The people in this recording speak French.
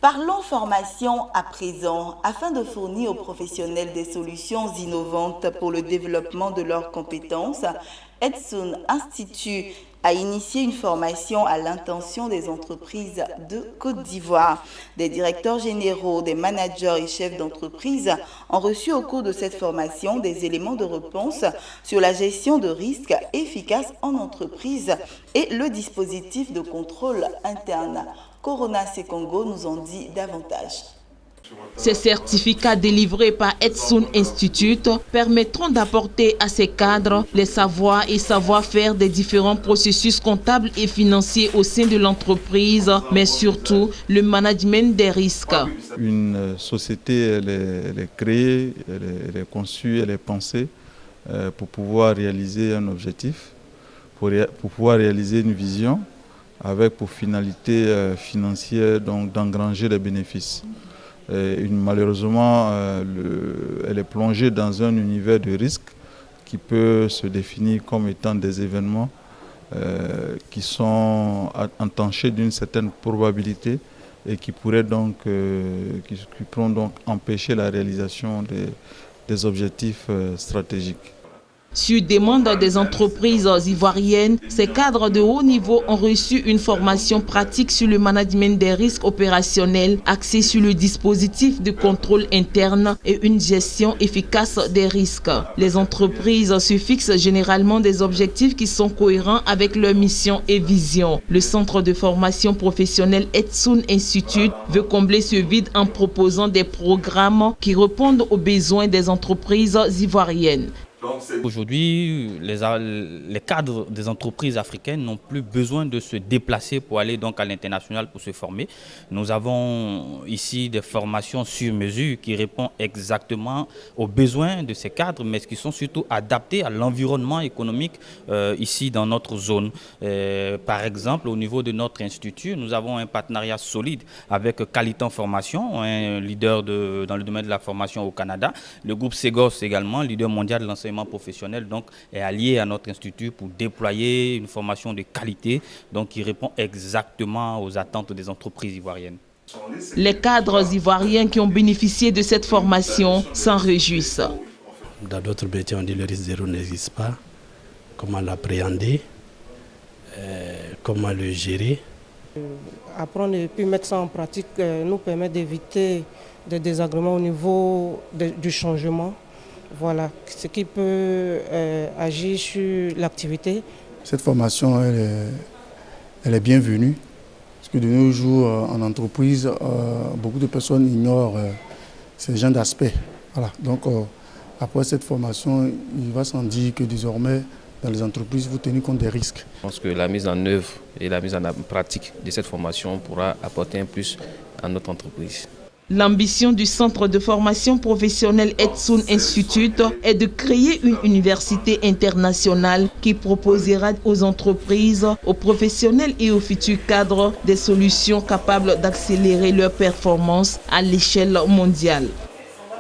Parlons formation à présent, afin de fournir aux professionnels des solutions innovantes pour le développement de leurs compétences. Edsun Institute a initié une formation à l'intention des entreprises de Côte d'Ivoire. Des directeurs généraux, des managers et chefs d'entreprise ont reçu au cours de cette formation des éléments de réponse sur la gestion de risques efficaces en entreprise et le dispositif de contrôle interne. Corona Sekongo nous en dit davantage. Ces certificats délivrés par Edsun Institute permettront d'apporter à ces cadres les savoirs et savoir-faire des différents processus comptables et financiers au sein de l'entreprise, mais surtout le management des risques. Une société, elle est créée, elle est conçue, elle est pensée pour pouvoir réaliser un objectif, pour pouvoir réaliser une vision, avec pour finalité financière d'engranger des bénéfices. Malheureusement, elle est plongée dans un univers de risques qui peut se définir comme étant des événements qui sont entachés d'une certaine probabilité et qui pourraient donc, empêcher la réalisation des objectifs stratégiques. Sur demande des entreprises ivoiriennes, ces cadres de haut niveau ont reçu une formation pratique sur le management des risques opérationnels axée sur le dispositif de contrôle interne et une gestion efficace des risques. Les entreprises se fixent généralement des objectifs qui sont cohérents avec leur mission et vision. Le centre de formation professionnelle Edsun Institute veut combler ce vide en proposant des programmes qui répondent aux besoins des entreprises ivoiriennes. Aujourd'hui, les cadres des entreprises africaines n'ont plus besoin de se déplacer pour aller donc à l'international pour se former. Nous avons ici des formations sur mesure qui répondent exactement aux besoins de ces cadres, mais qui sont surtout adaptés à l'environnement économique ici dans notre zone. Par exemple, au niveau de notre institut, nous avons un partenariat solide avec Qualitan Formation, un leader dans le domaine de la formation au Canada. Le groupe Segos également, leader mondial de l'enseignement professionnel, donc, est allié à notre institut pour déployer une formation de qualité donc, qui répond exactement aux attentes des entreprises ivoiriennes. Les cadres ivoiriens qui ont bénéficié de cette formation s'en réjouissent. Dans d'autres métiers, on dit que le risque zéro n'existe pas. Comment l'appréhender, comment le gérer. Apprendre et puis mettre ça en pratique nous permet d'éviter des désagréments au niveau du changement. Voilà, ce qui peut agir sur l'activité. Cette formation, elle est bienvenue, parce que de nos jours, en entreprise, beaucoup de personnes ignorent ce genre d'aspect. Voilà. Donc, après cette formation, il va sans dire que désormais, dans les entreprises, vous tenez compte des risques. Je pense que la mise en œuvre et la mise en pratique de cette formation pourra apporter un plus à notre entreprise. L'ambition du centre de formation professionnelle Edsun Institute est de créer une université internationale qui proposera aux entreprises, aux professionnels et aux futurs cadres des solutions capables d'accélérer leur performance à l'échelle mondiale.